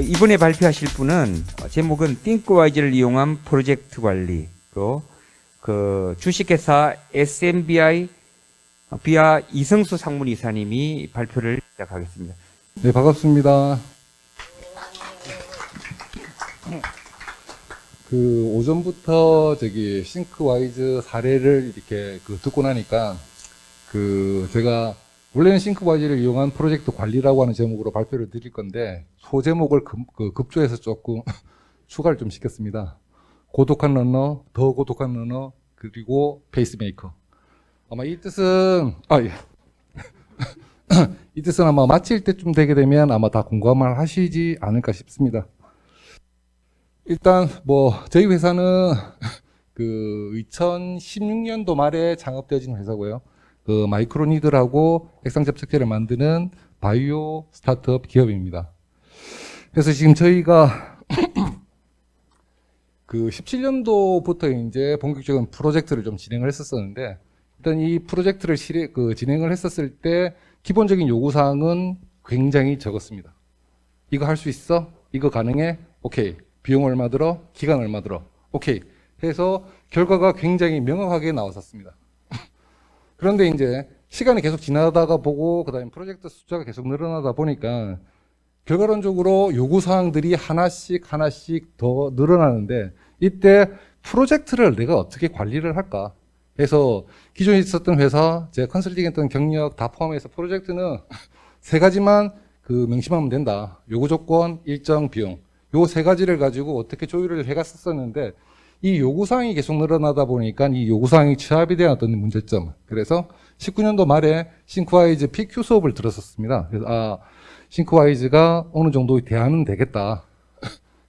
이번에 발표하실 분은 제목은 ThinkWise를 이용한 프로젝트 관리로 주식회사 SMBI 비아 이성수 상무이사님이 발표를 시작하겠습니다. 네, 반갑습니다. 오전부터 싱크와이즈 사례를 이렇게 듣고 나니까 제가 원래는 싱크와이즈를 이용한 프로젝트 관리라고 하는 제목으로 발표를 드릴 건데 소제목을 급조해서 조금 추가를 좀 시켰습니다. 고독한 러너, 더 고독한 러너, 그리고 페이스메이커. 아마 이 뜻은 이 뜻은 아마 마칠 때쯤 되게 되면 아마 다 공감을 하시지 않을까 싶습니다. 일단 저희 회사는 2016년도 말에 창업되어진 회사고요. 마이크로니드라고 액상 접착제를 만드는 바이오 스타트업 기업입니다. 그래서 지금 저희가 17년도부터 이제 본격적인 프로젝트를 좀 진행을 했었는데, 일단 이 프로젝트를 진행을 했었을 때 기본적인 요구사항은 굉장히 적었습니다. 이거 할 수 있어? 이거 가능해? 오케이. 비용 얼마 들어? 기간 얼마 들어? 오케이. 해서 결과가 굉장히 명확하게 나왔었습니다. 그런데 이제 시간이 계속 지나다가 보고 그다음에 프로젝트 숫자가 계속 늘어나다 보니까 결과론적으로 요구사항들이 하나씩 더 늘어나는데, 이때 프로젝트를 내가 어떻게 관리를 할까 해서 기존에 있었던 회사, 제 컨설팅 했던 경력 다 포함해서 프로젝트는 세 가지만 명심하면 된다. 요구 조건, 일정, 비용. 요 세 가지를 가지고 어떻게 조율을 해갔었는데, 이 요구사항이 계속 늘어나다 보니까 이 요구사항이 취합에 대한 어떤 문제점. 그래서 19년도 말에 싱크와이즈 PQ 수업을 들었었습니다. 그래서 싱크와이즈가 어느 정도 대안은 되겠다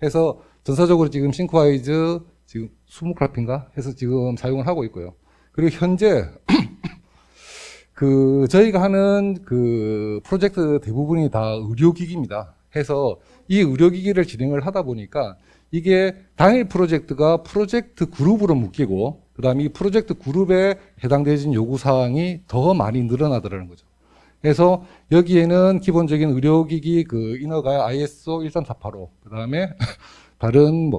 해서 전사적으로 지금 싱크와이즈 지금 20클럽인가 해서 지금 사용을 하고 있고요. 그리고 현재 저희가 하는 프로젝트 대부분이 다 의료기기입니다. 해서 이 의료기기를 진행을 하다 보니까 이게 단일 프로젝트가 프로젝트 그룹으로 묶이고, 그 다음에 이 프로젝트 그룹에 해당되는 요구사항이 더 많이 늘어나더라는 거죠. 그래서 여기에는 기본적인 의료기기 인허가 ISO 13485, 그 다음에 다른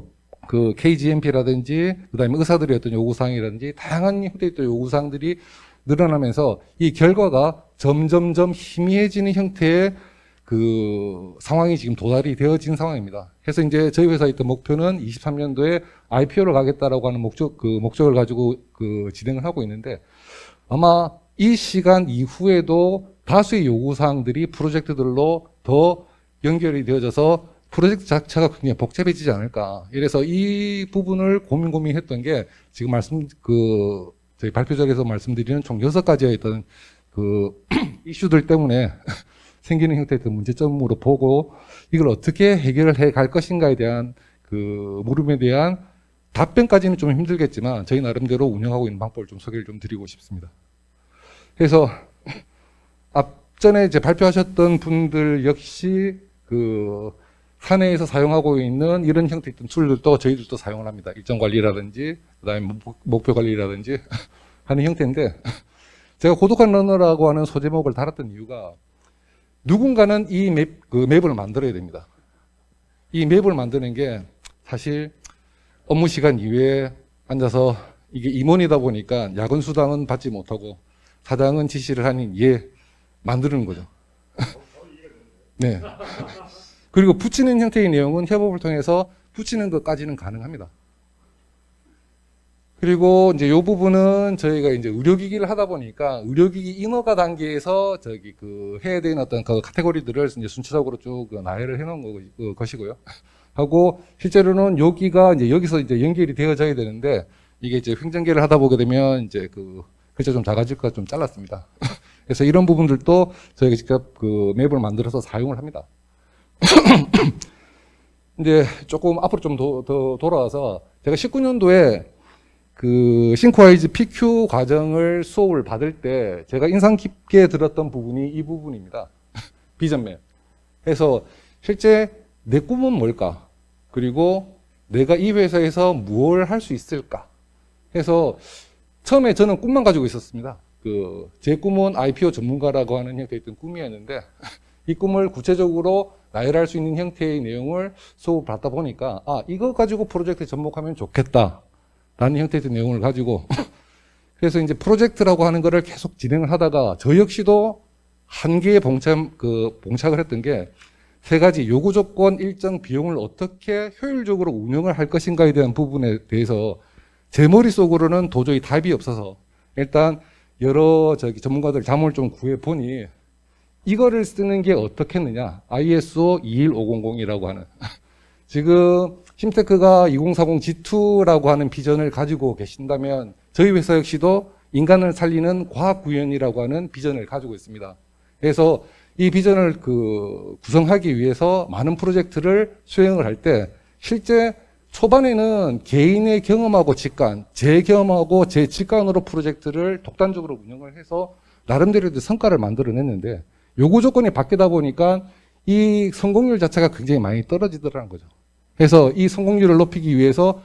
KGMP라든지, 그 다음에 의사들의 어떤 요구사항이라든지 다양한 형태의 또 요구사항들이 늘어나면서 이 결과가 점점점 희미해지는 형태의 상황이 지금 도달이 되어진 상황입니다. 그래서 이제 저희 회사에 있던 목표는 23년도에 IPO를 가겠다라고 하는 목적을 가지고 진행을 하고 있는데, 아마 이 시간 이후에도 다수의 요구사항들이 프로젝트들로 더 연결이 되어져서 프로젝트 자체가 굉장히 복잡해지지 않을까. 이래서 이 부분을 고민했던 게 지금 저희 발표자리에서 말씀드리는 총 6가지의 어떤 이슈들 때문에 생기는 형태의 문제점으로 보고, 이걸 어떻게 해결을 해 갈 것인가에 대한 물음에 대한 답변까지는 좀 힘들겠지만 저희 나름대로 운영하고 있는 방법을 좀 소개를 좀 드리고 싶습니다. 그래서 앞전에 이제 발표하셨던 분들 역시 사내에서 사용하고 있는 이런 형태의 툴들도 저희들도 사용을 합니다. 일정 관리라든지, 그다음에 목표 관리라든지 하는 형태인데, 제가 고독한 러너라고 하는 소제목을 달았던 이유가, 누군가는 이 맵을 만들어야 됩니다. 이 맵을 만드는 게 사실 업무 시간 이외에 앉아서 이게 임원이다 보니까 야근 수당은 받지 못하고 사장은 지시를 하니 만드는 거죠. 네. 그리고 붙이는 형태의 내용은 협업을 통해서 붙이는 것까지는 가능합니다. 그리고 이제 이 부분은 저희가 이제 의료기기를 하다 보니까 의료기기 인허가 단계에서 해야 되는 어떤 카테고리들을 이제 순차적으로 쭉 나열을 해놓은 것이고요. 하고 실제로는 여기가 이제 여기서 이제 연결이 되어져야 되는데, 이게 이제 횡전계를 하다 보게 되면 이제 글자 좀 작아질까 좀 잘랐습니다. 그래서 이런 부분들도 저희가 직접 맵을 만들어서 사용을 합니다. 이제 조금 앞으로 좀 더 돌아와서 제가 19년도에 싱크와이즈 PQ 과정을 수업을 받을 때 제가 인상 깊게 들었던 부분이 이 부분입니다. 비전맵. 그래서 실제 내 꿈은 뭘까? 그리고 내가 이 회사에서 무엇을 할 수 있을까? 해서 처음에 저는 꿈만 가지고 있었습니다. 제 꿈은 IPO 전문가라고 하는 형태의 꿈이었는데, 이 꿈을 구체적으로 나열할 수 있는 형태의 내용을 수업을 받다 보니까 이거 가지고 프로젝트에 접목하면 좋겠다 라는 형태의 내용을 가지고 그래서 이제 프로젝트라고 하는 거를 계속 진행을 하다가 저 역시도 한계에 봉착을 했던 게 세 가지 요구 조건 일정 비용을 어떻게 효율적으로 운영을 할 것인가에 대한 부분에 대해서 제 머릿속으로는 도저히 답이 없어서 일단 여러 전문가들 자문을 좀 구해보니 이거를 쓰는 게 어떻겠느냐. ISO 21500이라고 하는. 지금 심테크가 2040 G2라고 하는 비전을 가지고 계신다면 저희 회사 역시도 인간을 살리는 과학구현이라고 하는 비전을 가지고 있습니다. 그래서 이 비전을 구성하기 위해서 많은 프로젝트를 수행을 할 때 실제 초반에는 개인의 경험하고 직관, 제 경험하고 제 직관으로 프로젝트를 독단적으로 운영을 해서 나름대로 성과를 만들어냈는데 요구 조건이 바뀌다 보니까 이 성공률 자체가 굉장히 많이 떨어지더라는 거죠. 그래서 이 성공률을 높이기 위해서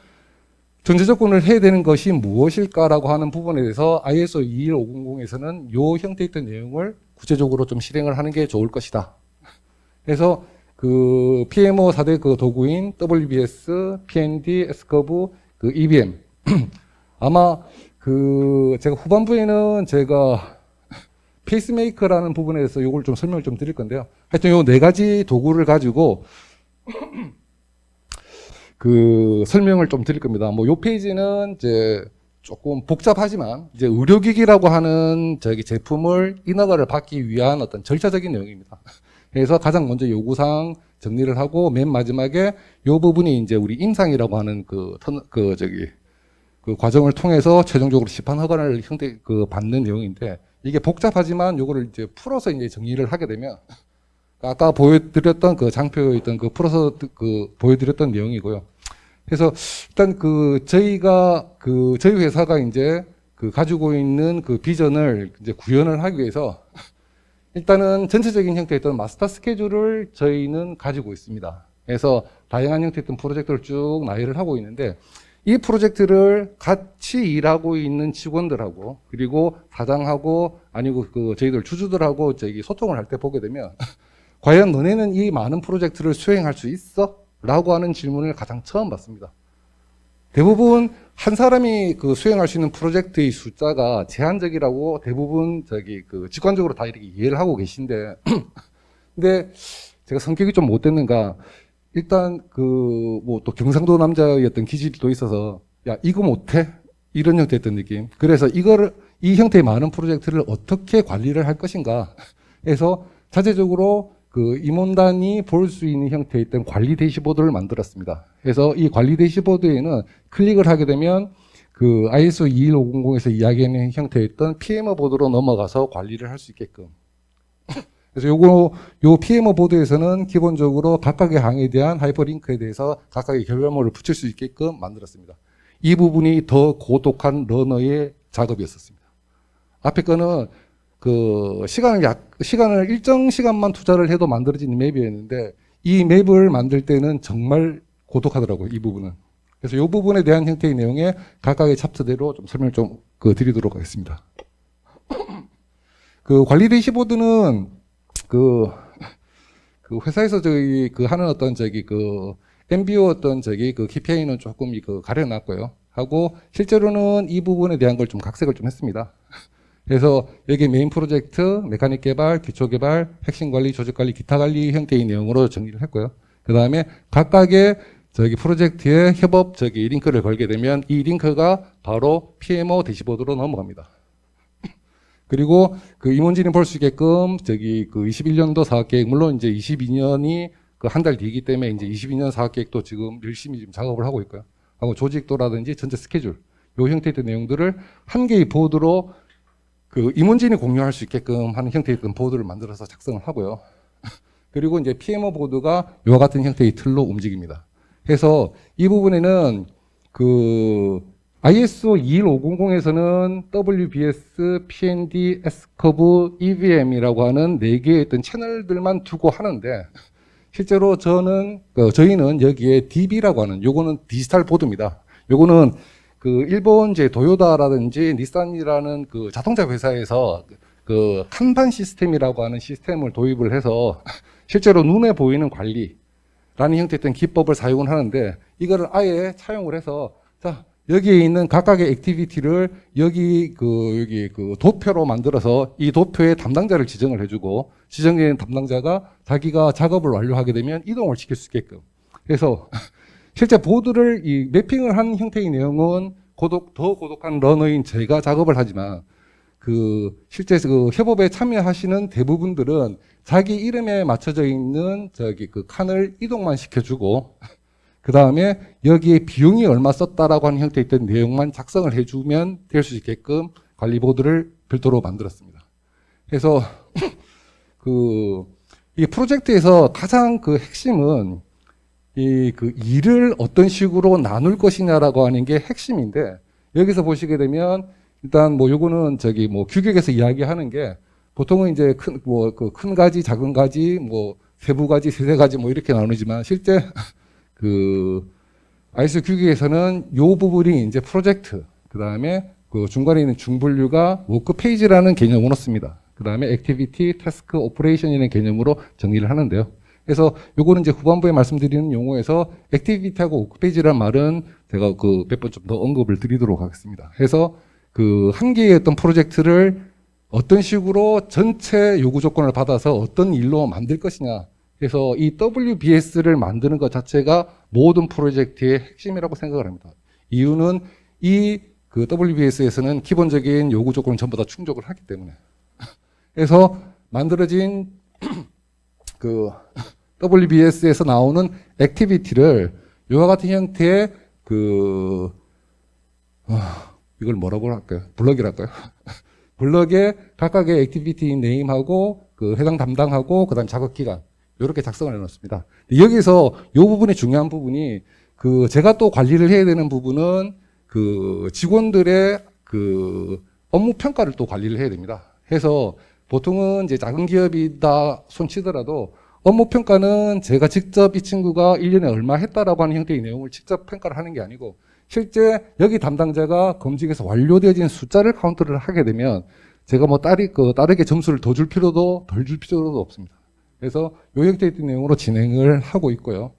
전제 조건을 해야 되는 것이 무엇일까라고 하는 부분에 대해서 ISO 21500에서는 요 형태의 있던 내용을 구체적으로 좀 실행을 하는 게 좋을 것이다. 그래서 PMO 4대 도구인 WBS, PND, S커브, EBM. 아마 제가 후반부에는 제가 페이스메이커라는 부분에 대해서 이걸 좀 설명을 좀 드릴 건데요. 하여튼 요 네 가지 도구를 가지고 설명을 좀 드릴 겁니다. 요 페이지는 이제 조금 복잡하지만 이제 의료기기라고 하는 제품을 인허가를 받기 위한 어떤 절차적인 내용입니다. 그래서 가장 먼저 요구사항 정리를 하고 맨 마지막에 요 부분이 이제 우리 임상이라고 하는 그 과정을 통해서 최종적으로 시판 허가를 받는 내용인데 이게 복잡하지만 요거를 이제 풀어서 이제 정리를 하게 되면 아까 보여드렸던 장표에 있던 풀어서 보여드렸던 내용이고요. 그래서 일단 저희 회사가 이제 가지고 있는 비전을 이제 구현을 하기 위해서 일단은 전체적인 형태의 어떤 마스터 스케줄을 저희는 가지고 있습니다. 그래서 다양한 형태의 어떤 프로젝트를 쭉 나열을 하고 있는데 이 프로젝트를 같이 일하고 있는 직원들하고 그리고 사장하고 아니고 저희들 주주들하고 소통을 할 때 보게 되면 과연 너네는 이 많은 프로젝트를 수행할 수 있어? 라고 하는 질문을 가장 처음 받습니다. 대부분 한 사람이 수행할 수 있는 프로젝트의 숫자가 제한적이라고 대부분 직관적으로 다 이렇게 이해를 하고 계신데 근데 제가 성격이 좀 못됐는가 일단 또 경상도 남자였던 기질이 또 있어서 야 이거 못해? 이런 형태였던 느낌. 그래서 이 형태의 많은 프로젝트를 어떻게 관리를 할 것인가 해서 자체적으로 임원단이 볼 수 있는 형태의 있던 관리 대시보드를 만들었습니다. 그래서 이 관리 대시보드에는 클릭을 하게 되면 ISO 21500에서 이야기하는 형태의 있던 PMO 보드로 넘어가서 관리를 할 수 있게끔. 그래서 요 PMO 보드에서는 기본적으로 각각의 항에 대한 하이퍼링크에 대해서 각각의 결과물을 붙일 수 있게끔 만들었습니다. 이 부분이 더 고독한 러너의 작업이었습니다. 앞에 거는 시간을 일정 시간만 투자를 해도 만들어진 맵이었는데 이 맵을 만들 때는 정말 고독하더라고요, 이 부분은. 그래서 이 부분에 대한 형태의 내용에 각각의 챕터대로 좀 설명을 좀 드리도록 하겠습니다. 관리 대시보드는 회사에서 저희 하는 어떤 MBO 어떤 KPI는 조금 가려놨고요. 하고 실제로는 이 부분에 대한 걸 좀 각색을 좀 했습니다. 그래서 여기 메인 프로젝트, 메카닉 개발, 기초 개발, 핵심 관리, 조직 관리, 기타 관리 형태의 내용으로 정리를 했고요. 그 다음에 각각의 프로젝트에 협업 링크를 걸게 되면 이 링크가 바로 PMO 대시보드로 넘어갑니다. 그리고 임원진이 볼 수 있게끔 21년도 사업계획, 물론 이제 22년이 한 달 뒤이기 때문에 이제 22년 사업계획도 지금 열심히 지금 작업을 하고 있고요. 하고 조직도라든지 전체 스케줄, 요 형태의 내용들을 한 개의 보드로 임원진이 공유할 수 있게끔 하는 형태의 보드를 만들어서 작성을 하고요. 그리고 이제 PMO 보드가 이와 같은 형태의 틀로 움직입니다. 그래서 이 부분에는 ISO 21500에서는 WBS, PND, S커브, EVM이라고 하는 4개의 어떤 채널들만 두고 하는데 실제로 저희는 여기에 DB라고 하는 요거는 디지털 보드입니다. 요거는 일본 도요다라든지 닛산이라는 자동차 회사에서 그 kanban 시스템이라고 하는 시스템을 도입을 해서 실제로 눈에 보이는 관리라는 형태의 어떤 기법을 사용을 하는데 이거를 아예 차용을 해서 자, 여기에 있는 각각의 액티비티를 여기 그 도표로 만들어서 이 도표의 담당자를 지정을 해주고 지정된 담당자가 자기가 작업을 완료하게 되면 이동을 시킬 수 있게끔. 그래서 실제 보드를 이 매핑을 한 형태의 내용은 더 고독한 러너인 제가 작업을 하지만 실제 그 협업에 참여하시는 대부분들은 자기 이름에 맞춰져 있는 그 칸을 이동만 시켜주고 그 다음에 여기에 비용이 얼마 썼다라고 하는 형태의 있던 내용만 작성을 해주면 될 수 있게끔 관리 보드를 별도로 만들었습니다. 그래서 이 프로젝트에서 가장 그 핵심은 일을 어떤 식으로 나눌 것이냐라고 하는 게 핵심인데 여기서 보시게 되면 일단 뭐 요거는 규격에서 이야기하는 게 보통은 이제 큰 가지, 작은 가지, 뭐 세부 가지, 세세 가지 뭐 이렇게 나누지만 실제 ISO 규격에서는 요 부분이 이제 프로젝트, 그 다음에 그 중간에 있는 중분류가 워크 페이지라는 개념으로 씁니다. 그 다음에 액티비티, 태스크, 오퍼레이션이라는 개념으로 정리를 하는데요. 그래서 요거는 이제 후반부에 말씀드리는 용어에서 액티비티하고 워크 페이지라는 말은 제가 몇 번 좀 더 언급을 드리도록 하겠습니다. 그래서 한 개의 어떤 프로젝트를 어떤 식으로 전체 요구 조건을 받아서 어떤 일로 만들 것이냐. 그래서 이 WBS를 만드는 것 자체가 모든 프로젝트의 핵심이라고 생각을 합니다. 이유는 WBS에서는 기본적인 요구 조건을 전부 다 충족을 하기 때문에. 그래서 만들어진 WBS에서 나오는 액티비티를 이와 같은 형태의 이걸 뭐라고 할까요? 블럭이랄까요? 블럭에 각각의 액티비티 네임하고 해당 담당하고 그다음 작업 기간 이렇게 작성을 해놓습니다. 여기서 이 부분이 중요한 부분이 제가 또 관리를 해야 되는 부분은 직원들의 업무 평가를 또 관리를 해야 됩니다. 해서 보통은 이제 작은 기업이다 손치더라도 업무 평가는 제가 직접 이 친구가 1년에 얼마 했다라고 하는 형태의 내용을 직접 평가를 하는 게 아니고 실제 여기 담당자가 검증해서 완료되어진 숫자를 카운트를 하게 되면 제가 뭐 다르게 점수를 더 줄 필요도 덜 줄 필요도 없습니다. 그래서 요 형태의 내용으로 진행을 하고 있고요.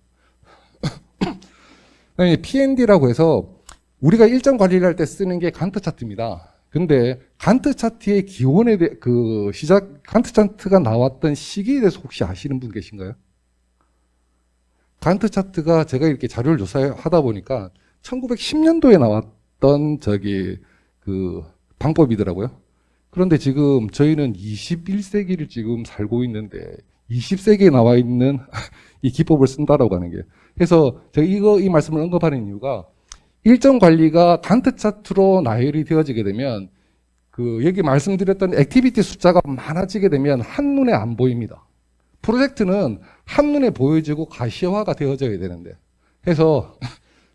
그다음에 P&D라고 해서 우리가 일정 관리를 할 때 쓰는 게 간트 차트입니다. 근데 간트 차트의 기원에 대해 간트 차트가 나왔던 시기에 대해서 혹시 아시는 분 계신가요? 간트 차트가 제가 이렇게 자료를 조사하다 보니까 1910년도에 나왔던 방법이더라고요. 그런데 지금 저희는 21세기를 지금 살고 있는데 20세기에 나와 있는 이 기법을 쓴다라고 하는 게. 그래서 제가 이 말씀을 언급하는 이유가 일정 관리가 간트 차트로 나열이 되어지게 되면 여기 말씀드렸던 액티비티 숫자가 많아지게 되면 한눈에 안 보입니다. 프로젝트는 한눈에 보여지고 가시화가 되어져야 되는데. 그래서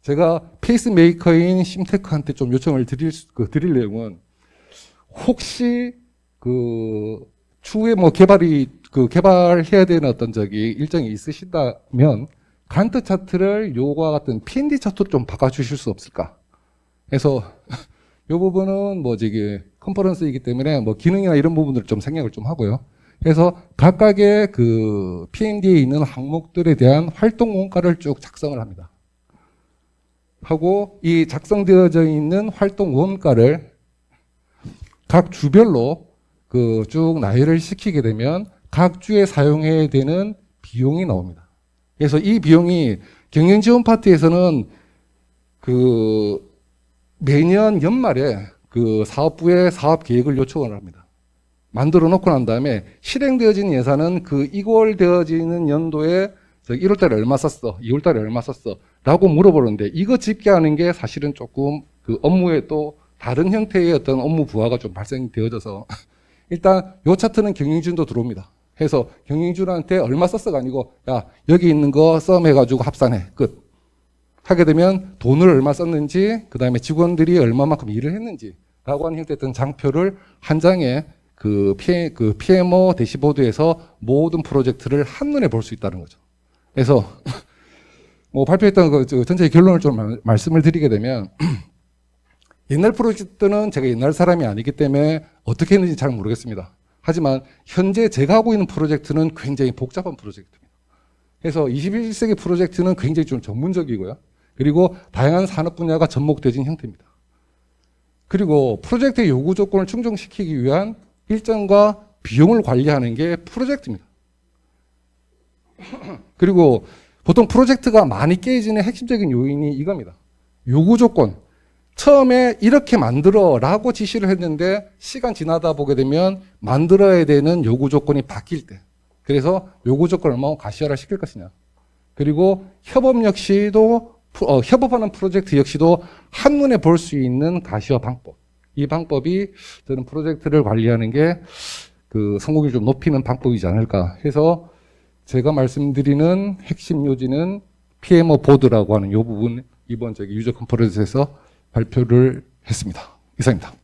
제가 페이스메이커인 심테크한테 좀 요청을 드릴 내용은 혹시 추후에 뭐 개발해야 되는 어떤 일정이 있으시다면 간트 차트를 요거와 같은 P&D 차트로 좀 바꿔주실 수 없을까? 그래서 요 부분은 컨퍼런스이기 때문에 뭐 기능이나 이런 부분들을 좀 생략을 좀 하고요. 그래서 각각의 P&D에 있는 항목들에 대한 활동 원가를 쭉 작성을 합니다. 하고 이 작성되어져 있는 활동 원가를 각 주별로 쭉 나열을 시키게 되면 각 주에 사용해야 되는 비용이 나옵니다. 그래서 이 비용이 경영지원 파트에서는 매년 연말에 사업부에 사업 계획을 요청을 합니다. 만들어 놓고 난 다음에 실행되어진 예산은 이월되어지는 연도에 1월달에 얼마 썼어, 2월달에 얼마 썼어 라고 물어보는데 이거 집계하는 게 사실은 조금 업무에 또 다른 형태의 어떤 업무 부하가 좀 발생되어져서 일단 요 차트는 경영진도 들어옵니다. 해서 경영진한테 얼마 썼어가 아니고 야 여기 있는 거 썸해가지고 합산해 끝 하게 되면 돈을 얼마 썼는지 그 다음에 직원들이 얼마만큼 일을 했는지 라고 하는 형태의 어떤 장표를 한 장에 PMO 대시보드에서 모든 프로젝트를 한눈에 볼 수 있다는 거죠. 그래서 뭐 발표했던 전체의 결론을 좀 말씀을 드리게 되면 옛날 프로젝트는 제가 옛날 사람이 아니기 때문에 어떻게 했는지 잘 모르겠습니다. 하지만 현재 제가 하고 있는 프로젝트는 굉장히 복잡한 프로젝트입니다. 그래서 21세기 프로젝트는 굉장히 좀 전문적이고요. 그리고 다양한 산업 분야가 접목되진 형태입니다. 그리고 프로젝트의 요구 조건을 충족시키기 위한 일정과 비용을 관리하는 게 프로젝트입니다. 그리고 보통 프로젝트가 많이 깨지는 핵심적인 요인이 이겁니다. 요구 조건. 처음에 이렇게 만들어 라고 지시를 했는데 시간 지나다 보게 되면 만들어야 되는 요구 조건이 바뀔 때. 그래서 요구 조건을 얼마나 가시화를 시킬 것이냐. 그리고 협업 역시도 협업하는 프로젝트 역시도 한눈에 볼 수 있는 가시화 방법. 이 방법이 저는 프로젝트를 관리하는 게 그 성공률을 좀 높이는 방법이지 않을까 해서 제가 말씀드리는 핵심 요지는 PMO 보드라고 하는 이 부분 이번 유저 컨퍼런스에서 발표를 했습니다. 이상입니다.